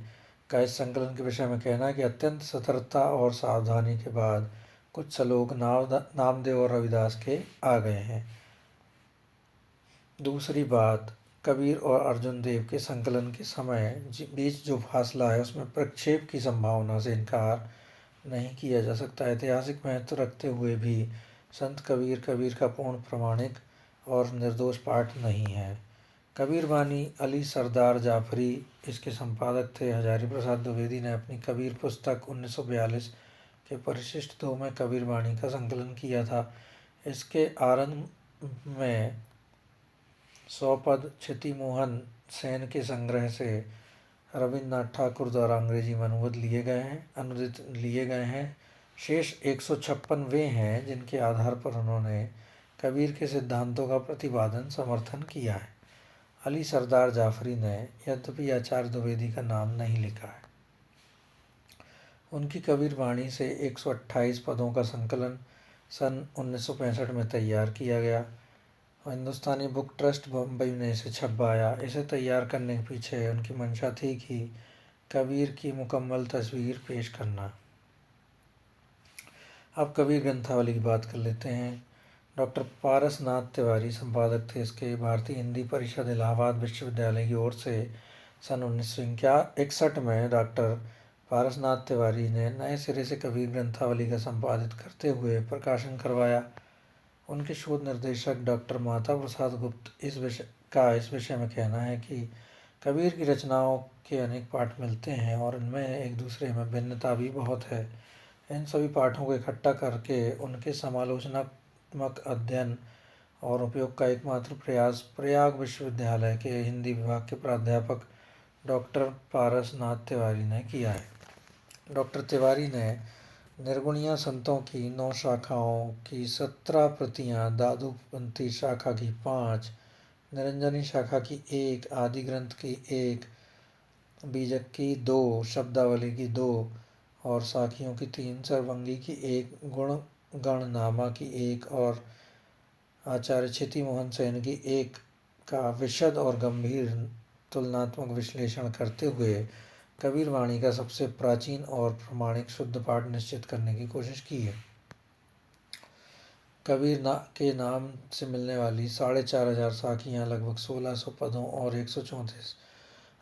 का इस संकलन के विषय में कहना है कि अत्यंत सतर्कता और सावधानी के बाद कुछ श्लोक नामदेव और रविदास के आ गए हैं। दूसरी बात, कबीर और अर्जुन देव के संकलन के समय बीच जो फासला है उसमें प्रक्षेप की संभावना से इनकार नहीं किया जा सकता। ऐतिहासिक महत्व रखते हुए भी संत कबीर का पूर्ण प्रामाणिक और निर्दोष पाठ नहीं है। कबीर बानी अली सरदार जाफरी इसके संपादक थे। हजारी प्रसाद द्विवेदी ने अपनी कबीर पुस्तक 1942 के परिशिष्ट 2 में कबीर बानी का संकलन किया था। इसके आरंभ में 100 पद क्षिति मोहन सेन के संग्रह से रविन्द्रनाथ ठाकुर द्वारा अंग्रेजी में अनुदित लिए गए हैं। शेष 156 वे हैं जिनके आधार पर उन्होंने कबीर के सिद्धांतों का प्रतिपादन समर्थन किया है। अली सरदार जाफरी ने यद्यपि आचार्य द्विवेदी का नाम नहीं लिखा है। उनकी कबीर वाणी से 128 पदों का संकलन सन 1965 में तैयार किया गया। हिंदुस्तानी बुक ट्रस्ट बम्बई ने इसे छपवाया। इसे तैयार करने के पीछे उनकी मंशा थी कि कबीर की मुकम्मल तस्वीर पेश करना। अब कबीर ग्रंथावली की बात कर लेते हैं। डॉक्टर पारसनाथ तिवारी संपादक थे इसके। भारतीय हिंदी परिषद इलाहाबाद विश्वविद्यालय की ओर से सन 1961 में डॉक्टर पारसनाथ तिवारी ने नए सिरे से कबीर ग्रंथावली का संपादित करते हुए प्रकाशन करवाया। उनके शोध निर्देशक डॉक्टर माता प्रसाद गुप्त इस विषय में कहना है कि कबीर की रचनाओं के अनेक पाठ मिलते हैं और इनमें एक दूसरे में भिन्नता भी बहुत है। इन सभी पाठों को इकट्ठा करके उनके समालोचनात्मक अध्ययन और उपयोग का एकमात्र प्रयास प्रयाग विश्वविद्यालय के हिंदी विभाग के प्राध्यापक डॉक्टर पारसनाथ तिवारी ने किया है। डॉक्टर तिवारी ने निर्गुणिया संतों की 9 शाखाओं की 17 प्रतियां, दादूपंथी शाखा की 5, निरंजनी शाखा की 1, आदि ग्रंथ की 1, बीजक की 2, शब्दावली की 2 और साखियों की 3, सर्वंगी की 1, गुण गणनामा की 1 और आचार्य क्षिति मोहन सेन की 1 का विशद और गंभीर तुलनात्मक विश्लेषण करते हुए कबीर वाणी का सबसे प्राचीन और प्रमाणिक शुद्ध पाठ निश्चित करने की कोशिश की है। कबीर के नाम से मिलने वाली 4500 साखियाँ, लगभग 1600 पदों और 134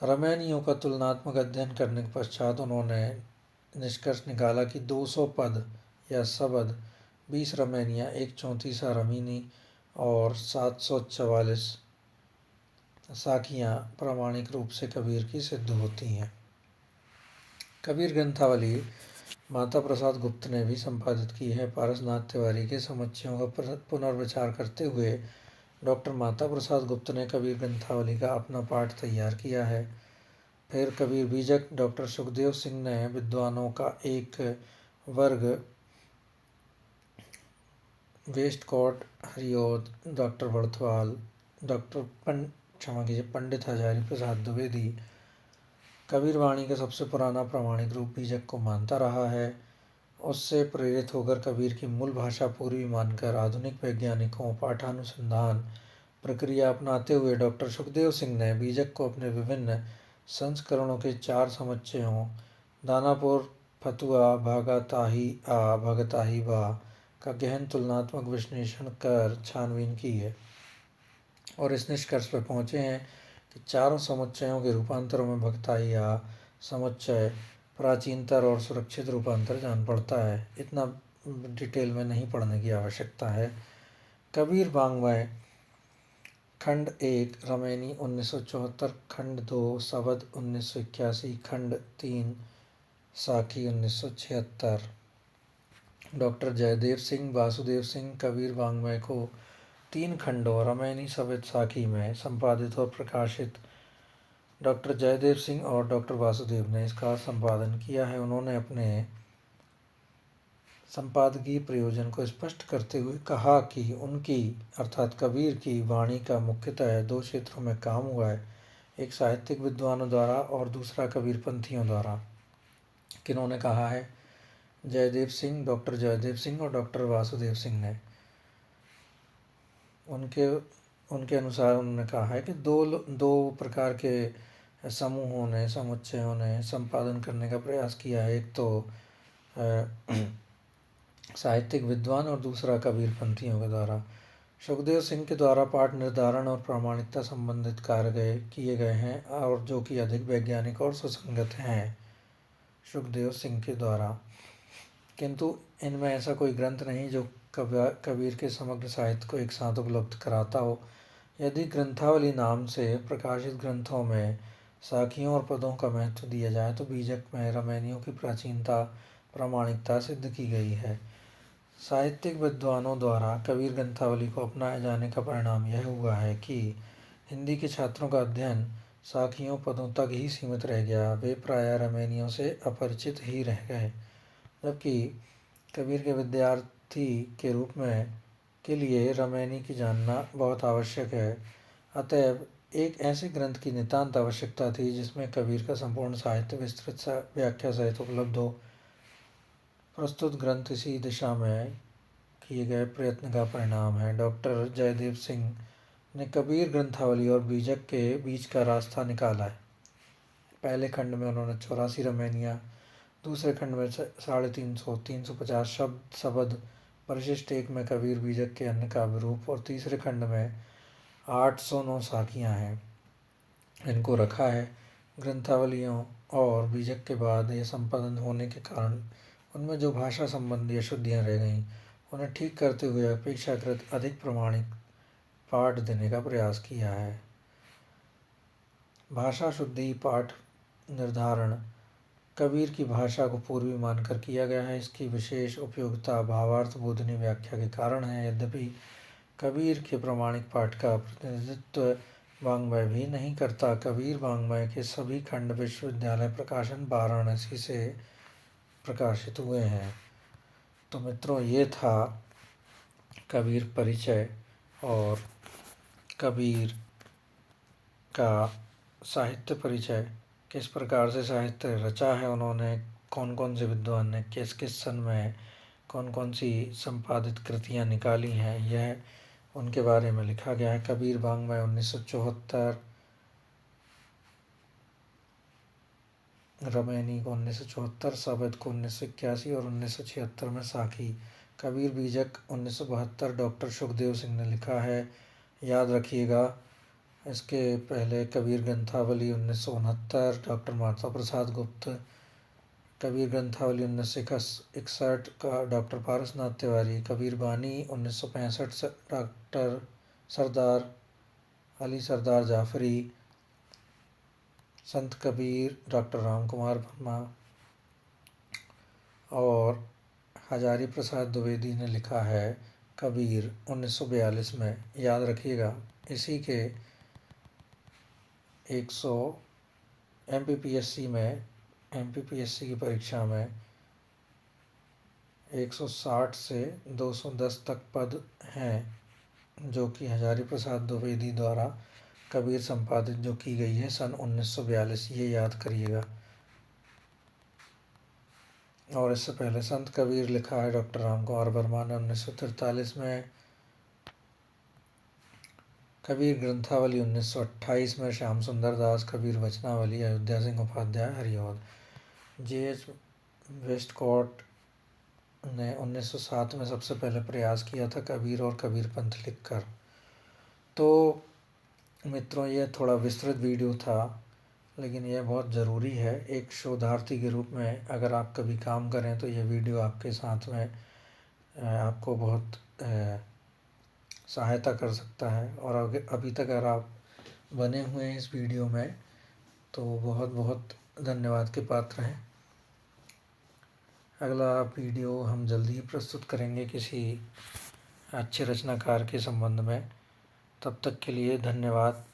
रमैनियों का तुलनात्मक अध्ययन करने के पश्चात उन्होंने निष्कर्ष निकाला कि 200 पद या शब्द, 20 रमैनियाँ, 134 रमीनी और 744 साखियाँ प्रामाणिक रूप से कबीर की सिद्ध होती हैं। कबीर ग्रंथावली माता प्रसाद गुप्त ने भी संपादित की है। पारसनाथ तिवारी के समुच्चयों का पुनर्विचार करते हुए डॉक्टर माता प्रसाद गुप्त ने कबीर ग्रंथावली का अपना पाठ तैयार किया है। फिर कबीर बीजक डॉक्टर सुखदेव सिंह ने विद्वानों का एक वर्ग वेस्टकॉट, हरिओद, डॉक्टर बड़थवाल, पंडित हजारी प्रसाद द्विवेदी कबीर वाणी का सबसे पुराना प्रामाणिक रूप बीजक को मानता रहा है। उससे प्रेरित होकर कबीर की मूल भाषा पूर्वी मानकर आधुनिक वैज्ञानिकों पाठानुसंधान प्रक्रिया अपनाते हुए डॉक्टर सुखदेव सिंह ने बीजक को अपने विभिन्न संस्करणों के 4 समुच्चयों दानापुर, फतुआ, भागाताही आ, भगताही बा का गहन तुलनात्मक विश्लेषण कर छानबीन की है और इस निष्कर्ष पर पहुँचे हैं कि चारों समुच्चयों के रूपांतरों में भगताही आ समुच्चय प्राचीनतर और सुरक्षित रूपांतर जान पड़ता है। इतना डिटेल में नहीं पढ़ने की आवश्यकता है। कबीर वाङ्मय खंड 1 रमैनी 1974, खंड 2 शबद 1981, खंड 3 साखी 1976। डॉक्टर जयदेव सिंह वासुदेव सिंह कबीर वाङ्मय को 3 खंडों रमैनी शबद साखी में संपादित और प्रकाशित। डॉक्टर जयदेव सिंह और डॉक्टर वासुदेव ने इसका संपादन किया है। उन्होंने अपने संपादकीय प्रयोजन को स्पष्ट करते हुए कहा कि उनकी अर्थात कबीर की वाणी का मुख्यतः 2 क्षेत्रों में काम हुआ है, एक साहित्यिक विद्वानों द्वारा और दूसरा कबीरपंथियों द्वारा। किन्होंने कहा है? जयदेव सिंह, डॉक्टर जयदेव सिंह और डॉक्टर वासुदेव सिंह ने। उनके अनुसार उन्होंने कहा है कि दो प्रकार के समूहों ने, समुच्चयों ने संपादन करने का प्रयास किया है। एक तो साहित्यिक विद्वान और दूसरा कबीरपंथियों के द्वारा। सुखदेव सिंह के द्वारा पाठ निर्धारण और प्रामाणिकता संबंधित कार्य किए गए हैं और जो कि अधिक वैज्ञानिक और सुसंगत हैं सुखदेव सिंह के द्वारा, किंतु इनमें ऐसा कोई ग्रंथ नहीं जो कबीर के समग्र साहित्य को एक साथ उपलब्ध कराता हो। यदि ग्रंथावली नाम से प्रकाशित ग्रंथों में साखियों और पदों का महत्व दिया जाए तो बीजक में रमैनियों की प्राचीनता, प्रामाणिकता सिद्ध की गई है। साहित्यिक विद्वानों द्वारा कबीर ग्रंथावली को अपनाए जाने का परिणाम यह हुआ है कि हिंदी के छात्रों का अध्ययन साखियों, पदों तक ही सीमित रह गया। वे प्रायः रमैनियों से अपरिचित ही रह गए, जबकि कबीर के विद्यार्थी के रूप में के लिए रमैनी की जानना बहुत आवश्यक है। अतएव एक ऐसे ग्रंथ की नितांत आवश्यकता थी जिसमें कबीर का संपूर्ण साहित्य विस्तृत व्याख्या सहित उपलब्ध हो। प्रस्तुत ग्रंथ इसी दिशा में किए गए प्रयत्न का परिणाम है। डॉक्टर जयदेव सिंह ने कबीर ग्रंथावली और बीजक के बीच का रास्ता निकाला है। पहले खंड में उन्होंने 84 रमैनियाँ, दूसरे खंड में 350 350 शब्द शब्द, परिशिष्ट एक में कबीर बीजक के अन्य काव्य रूप और तीसरे खंड में 809 साखियाँ हैं, इनको रखा है। ग्रंथावलियों और बीजक के बाद यह संपादन होने के कारण उनमें जो भाषा संबंधी अशुद्धियाँ रह गईं उन्हें ठीक करते हुए अपेक्षाकृत अधिक प्रमाणिक पाठ देने का प्रयास किया है। भाषा शुद्धि पाठ निर्धारण कबीर की भाषा को पूर्वी मानकर किया गया है। इसकी विशेष उपयोगिता भावार्थ बोधनी व्याख्या के कारण है। यद्यपि कबीर के प्रमाणिक पाठ का प्रतिनिधित्व वाङ्मय भी नहीं करता। कबीर वाङ्मय के सभी खंड विश्वविद्यालय प्रकाशन वाराणसी से प्रकाशित हुए हैं। तो मित्रों, ये था कबीर परिचय और कबीर का साहित्य परिचय। किस प्रकार से साहित्य रचा है उन्होंने, कौन कौन से विद्वान ने किस किस सन में कौन कौन सी संपादित कृतियाँ निकाली हैं, यह उनके बारे में लिखा गया है। कबीर वाङ्मय 1974, रमैनी को 1974, सबद को 1981 और 1976 में साखी। कबीर बीजक 1972 डॉक्टर सुखदेव सिंह ने लिखा है, याद रखिएगा। इसके पहले कबीर ग्रंथावली 1969 डॉक्टर माता प्रसाद गुप्त, कबीर ग्रंथावली 1961 का डॉक्टर पारसनाथ तिवारी, कबीर बानी 1965 डॉक्टर सरदार अली सरदार जाफरी, संत कबीर डॉक्टर राम कुमार वर्मा और हजारी प्रसाद द्विवेदी ने लिखा है कबीर 1942 में। याद रखिएगा, इसी के 100 एमपीपीएससी की परीक्षा में 160 से 210 तक पद हैं जो कि हजारी प्रसाद द्विवेदी द्वारा कबीर संपादित जो की गई है सन 1942, ये याद करिएगा। और इससे पहले संत कबीर लिखा है डॉक्टर राम कुमार वर्मा ने 1943 में। कबीर ग्रंथावली 1928 में श्याम सुंदर दास, कबीर वचनावली अयोध्या सिंह उपाध्याय हरिऔध। जे.एच. वेस्टकॉट ने 1907 में सबसे पहले प्रयास किया था कबीर और कबीरपंथ लिखकर। तो मित्रों, ये थोड़ा विस्तृत वीडियो था, लेकिन यह बहुत ज़रूरी है। एक शोधार्थी के रूप में अगर आप कभी काम करें तो यह वीडियो आपके साथ में आपको बहुत सहायता कर सकता है। और अभी तक अगर आप बने हुए हैं इस वीडियो में तो बहुत बहुत धन्यवाद के पात्र हैं। अगला वीडियो हम जल्दी ही प्रस्तुत करेंगे किसी अच्छे रचनाकार के संबंध में। तब तक के लिए धन्यवाद।